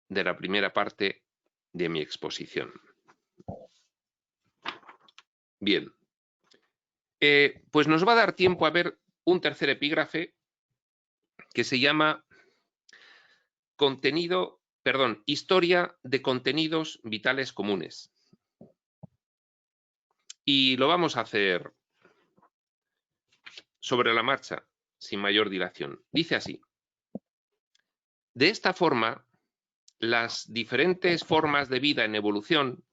de la primera parte de mi exposición. Bien, pues nos va a dar tiempo a ver un tercer epígrafe que se llama Historia de contenidos vitales comunes. Y lo vamos a hacer sobre la marcha, sin mayor dilación. Dice así: de esta forma, las diferentes formas de vida en evolución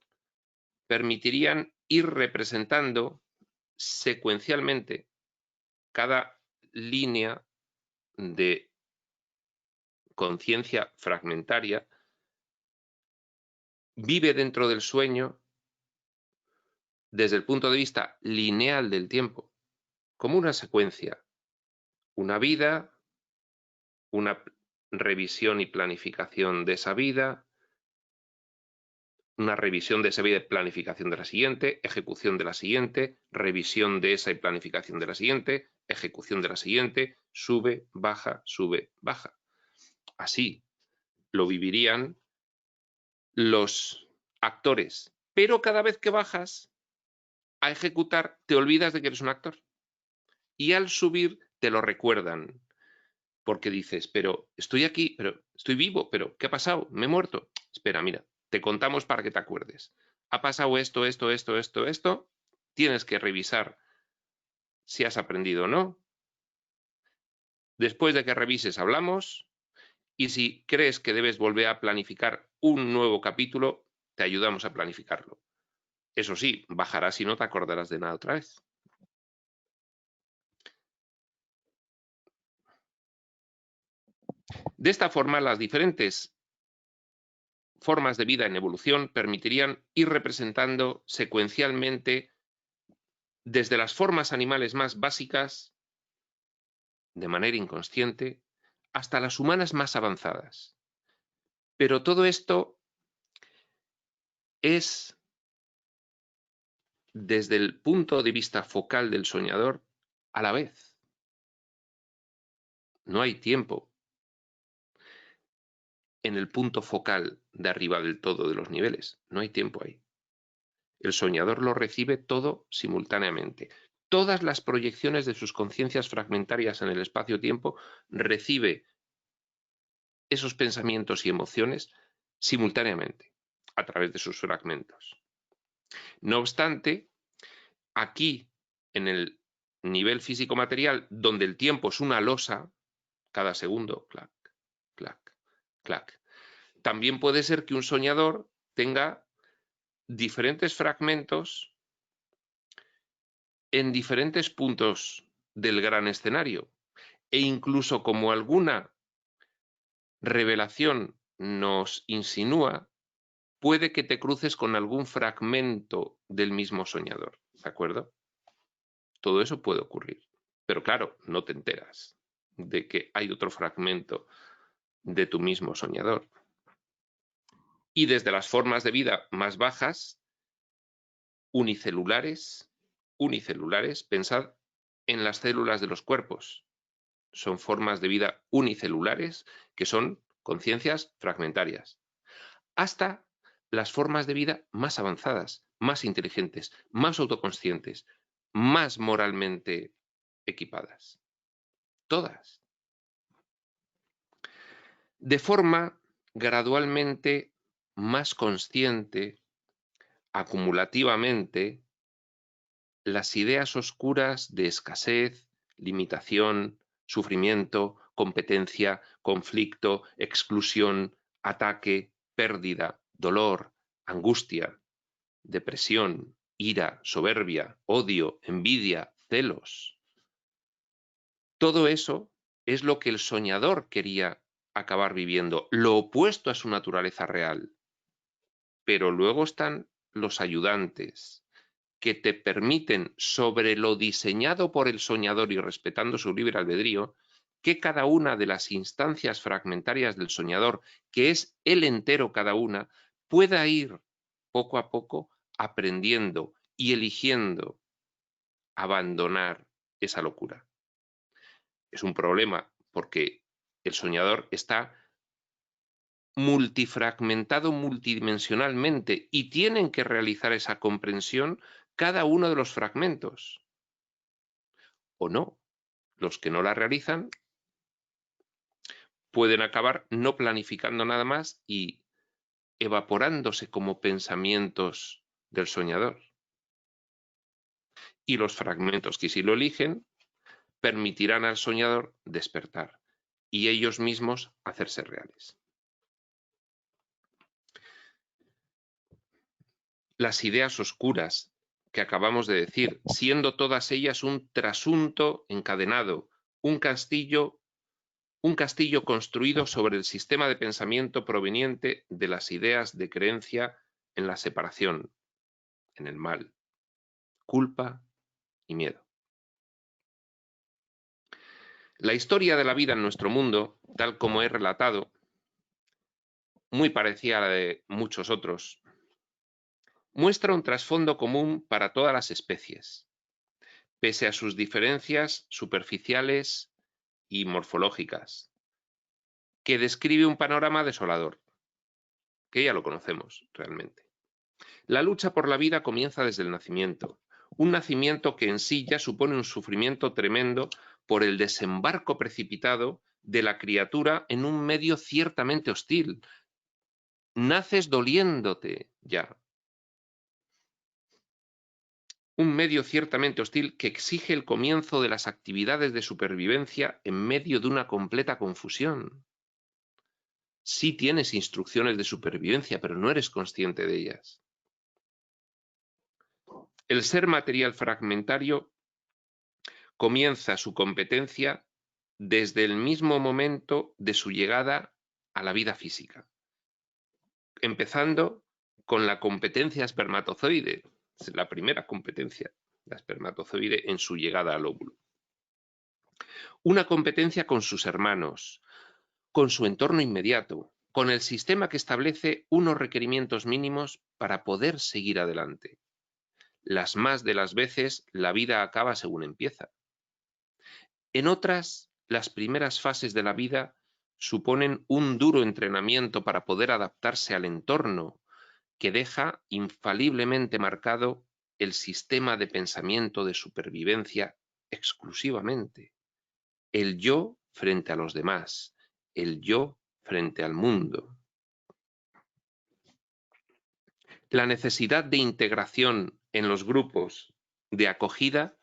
permitirían ir representando secuencialmente cada línea de conciencia fragmentaria vive dentro del sueño desde el punto de vista lineal del tiempo, como una secuencia, una vida, una revisión y planificación de esa vida, una revisión de esa vida y planificación de la siguiente, ejecución de la siguiente, revisión de esa y planificación de la siguiente, ejecución de la siguiente, sube, baja, baja. Así lo vivirían los actores, pero cada vez que bajas a ejecutar te olvidas de que eres un actor y al subir te lo recuerdan porque dices, pero estoy aquí, pero estoy vivo, pero ¿qué ha pasado? ¿Me he muerto? Espera, mira, te contamos para que te acuerdes. Ha pasado esto, tienes que revisar si has aprendido o no. Después de que revises hablamos y si crees que debes volver a planificar un nuevo capítulo, te ayudamos a planificarlo. Eso sí, bajarás y no te acordarás de nada otra vez. De esta forma, las diferentes formas de vida en evolución permitirían ir representando secuencialmente desde las formas animales más básicas, de manera inconsciente, hasta las humanas más avanzadas. Pero todo esto es desde el punto de vista focal del soñador a la vez. No hay tiempo en el punto focal de arriba del todo de los niveles. No hay tiempo ahí. El soñador lo recibe todo simultáneamente. Todas las proyecciones de sus conciencias fragmentarias en el espacio-tiempo recibe esos pensamientos y emociones simultáneamente a través de sus fragmentos. No obstante, aquí en el nivel físico-material, donde el tiempo es una losa, cada segundo, clac, clac, clac, también puede ser que un soñador tenga diferentes fragmentos en diferentes puntos del gran escenario e incluso como alguna revelación nos insinúa, puede que te cruces con algún fragmento del mismo soñador, ¿de acuerdo? Todo eso puede ocurrir, pero claro, no te enteras de que hay otro fragmento de tu mismo soñador. Y desde las formas de vida más bajas, unicelulares, pensad en las células de los cuerpos. Son formas de vida unicelulares que son conciencias fragmentarias. Hasta las formas de vida más avanzadas, más inteligentes, más autoconscientes, más moralmente equipadas. Todas. De forma gradualmente más consciente, acumulativamente, las ideas oscuras de escasez, limitación, sufrimiento, competencia, conflicto, exclusión, ataque, pérdida, dolor, angustia, depresión, ira, soberbia, odio, envidia, celos. Todo eso es lo que el soñador quería acabar viviendo, lo opuesto a su naturaleza real. Pero luego están los ayudantes, que te permiten, sobre lo diseñado por el soñador y respetando su libre albedrío, que cada una de las instancias fragmentarias del soñador, que es el entero cada una, pueda ir poco a poco aprendiendo y eligiendo abandonar esa locura. Es un problema porque el soñador está multifragmentado multidimensionalmente y tienen que realizar esa comprensión cada uno de los fragmentos. O no, los que no la realizan pueden acabar no planificando nada más y evaporándose como pensamientos del soñador. Y los fragmentos que sí lo eligen permitirán al soñador despertar y ellos mismos hacerse reales. Las ideas oscuras que acabamos de decir, siendo todas ellas un trasunto encadenado, un castillo construido sobre el sistema de pensamiento proveniente de las ideas de creencia en la separación, en el mal, culpa y miedo. La historia de la vida en nuestro mundo, tal como he relatado, muy parecida a la de muchos otros, muestra un trasfondo común para todas las especies, pese a sus diferencias superficiales y morfológicas, que describe un panorama desolador, que ya lo conocemos realmente. La lucha por la vida comienza desde el nacimiento, un nacimiento que en sí ya supone un sufrimiento tremendo por el desembarco precipitado de la criatura en un medio ciertamente hostil. Naces doliéndote ya. Un medio ciertamente hostil que exige el comienzo de las actividades de supervivencia en medio de una completa confusión. Sí tienes instrucciones de supervivencia, pero no eres consciente de ellas. El ser material fragmentario comienza su competencia desde el mismo momento de su llegada a la vida física, empezando con la competencia espermatozoide, la primera competencia, la espermatozoide en su llegada al óvulo. Una competencia con sus hermanos, con su entorno inmediato, con el sistema que establece unos requerimientos mínimos para poder seguir adelante. Las más de las veces la vida acaba según empieza. En otras, las primeras fases de la vida suponen un duro entrenamiento para poder adaptarse al entorno que deja infaliblemente marcado el sistema de pensamiento de supervivencia exclusivamente. El yo frente a los demás, el yo frente al mundo. La necesidad de integración en los grupos de acogida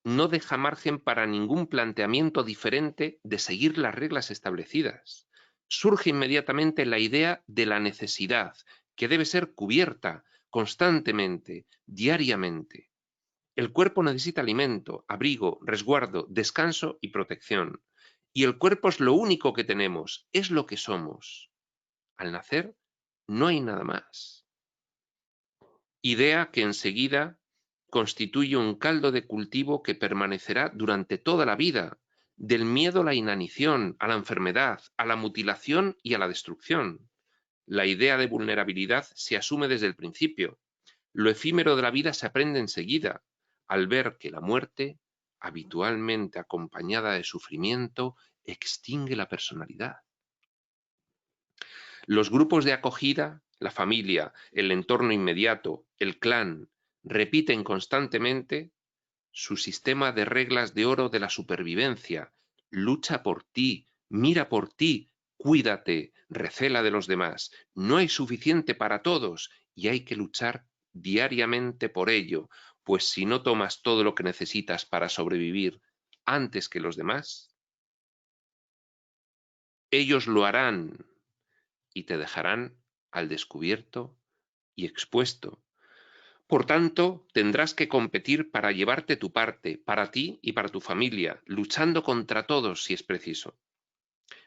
no deja margen para ningún planteamiento diferente de seguir las reglas establecidas. Surge inmediatamente la idea de la necesidad, que debe ser cubierta constantemente, diariamente. El cuerpo necesita alimento, abrigo, resguardo, descanso y protección. Y el cuerpo es lo único que tenemos, es lo que somos. Al nacer, no hay nada más. Idea que enseguida constituye un caldo de cultivo que permanecerá durante toda la vida, del miedo a la inanición, a la enfermedad, a la mutilación y a la destrucción. La idea de vulnerabilidad se asume desde el principio. Lo efímero de la vida se aprende enseguida, al ver que la muerte, habitualmente acompañada de sufrimiento, extingue la personalidad. Los grupos de acogida, la familia, el entorno inmediato, el clan, repiten constantemente su sistema de reglas de oro de la supervivencia. Lucha por ti, mira por ti, cuídate, recela de los demás. No hay suficiente para todos y hay que luchar diariamente por ello, pues si no tomas todo lo que necesitas para sobrevivir antes que los demás, ellos lo harán y te dejarán al descubierto y expuesto. Por tanto, tendrás que competir para llevarte tu parte, para ti y para tu familia, luchando contra todos si es preciso.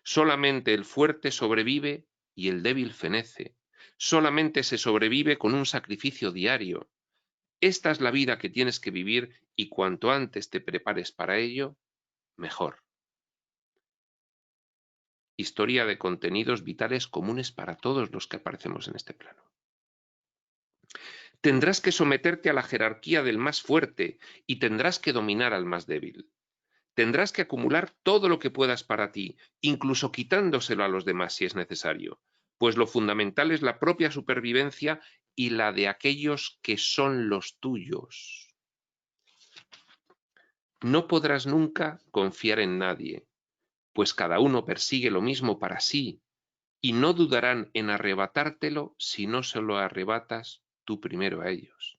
Solamente el fuerte sobrevive y el débil fenece. Solamente se sobrevive con un sacrificio diario. Esta es la vida que tienes que vivir y cuanto antes te prepares para ello, mejor. Historia de contenidos vitales comunes para todos los que aparecemos en este plano. Tendrás que someterte a la jerarquía del más fuerte y tendrás que dominar al más débil. Tendrás que acumular todo lo que puedas para ti, incluso quitándoselo a los demás si es necesario, pues lo fundamental es la propia supervivencia y la de aquellos que son los tuyos. No podrás nunca confiar en nadie, pues cada uno persigue lo mismo para sí, y no dudarán en arrebatártelo si no se lo arrebatas tú primero a ellos.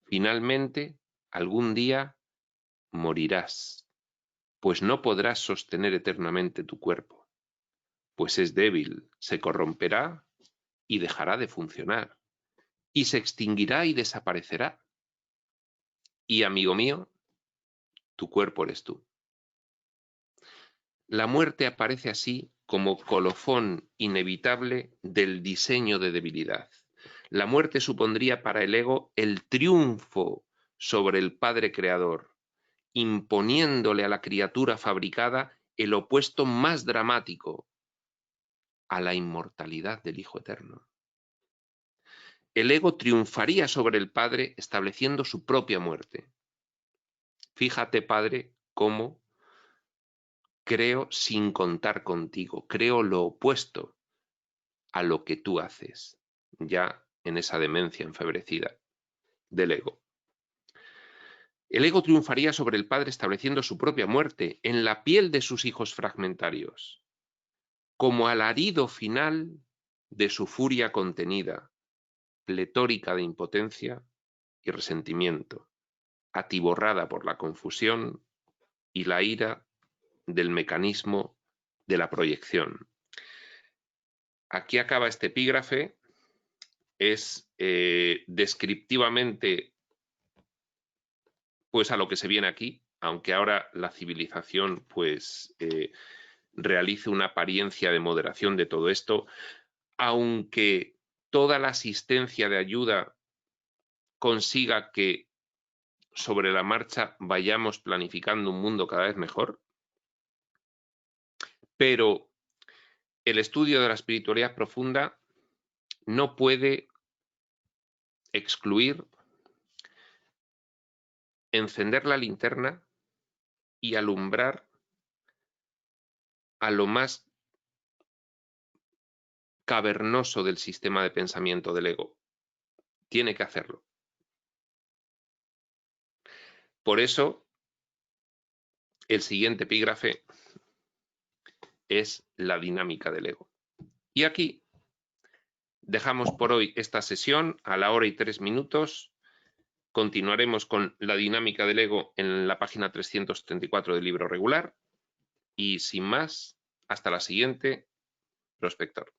Finalmente, algún día morirás, pues no podrás sostener eternamente tu cuerpo, pues es débil, se corromperá y dejará de funcionar, y se extinguirá y desaparecerá. Y, amigo mío, tu cuerpo eres tú. La muerte aparece así como colofón inevitable del diseño de debilidad. La muerte supondría para el ego el triunfo sobre el Padre Creador, imponiéndole a la criatura fabricada el opuesto más dramático, a la inmortalidad del Hijo Eterno. El ego triunfaría sobre el Padre estableciendo su propia muerte. Fíjate, Padre, cómo creo sin contar contigo, creo lo opuesto a lo que tú haces, ya en esa demencia enfebrecida del ego. El ego triunfaría sobre el Padre estableciendo su propia muerte en la piel de sus hijos fragmentarios, como alarido final de su furia contenida, pletórica de impotencia y resentimiento, atiborrada por la confusión y la ira del mecanismo de la proyección. Aquí acaba este epígrafe, es descriptivamente pues a lo que se viene aquí, aunque ahora la civilización pues realice una apariencia de moderación de todo esto, aunque toda la asistencia de ayuda consiga que sobre la marcha vayamos planificando un mundo cada vez mejor, pero el estudio de la espiritualidad profunda no puede excluir encender la linterna y alumbrar a lo más cavernoso del sistema de pensamiento del ego. Tiene que hacerlo. Por eso, el siguiente epígrafe es la dinámica del ego. Y aquí dejamos por hoy esta sesión a la hora y 3 minutos. Continuaremos con la dinámica del ego en la página 334 del libro regular. Y sin más, hasta la siguiente, prospector.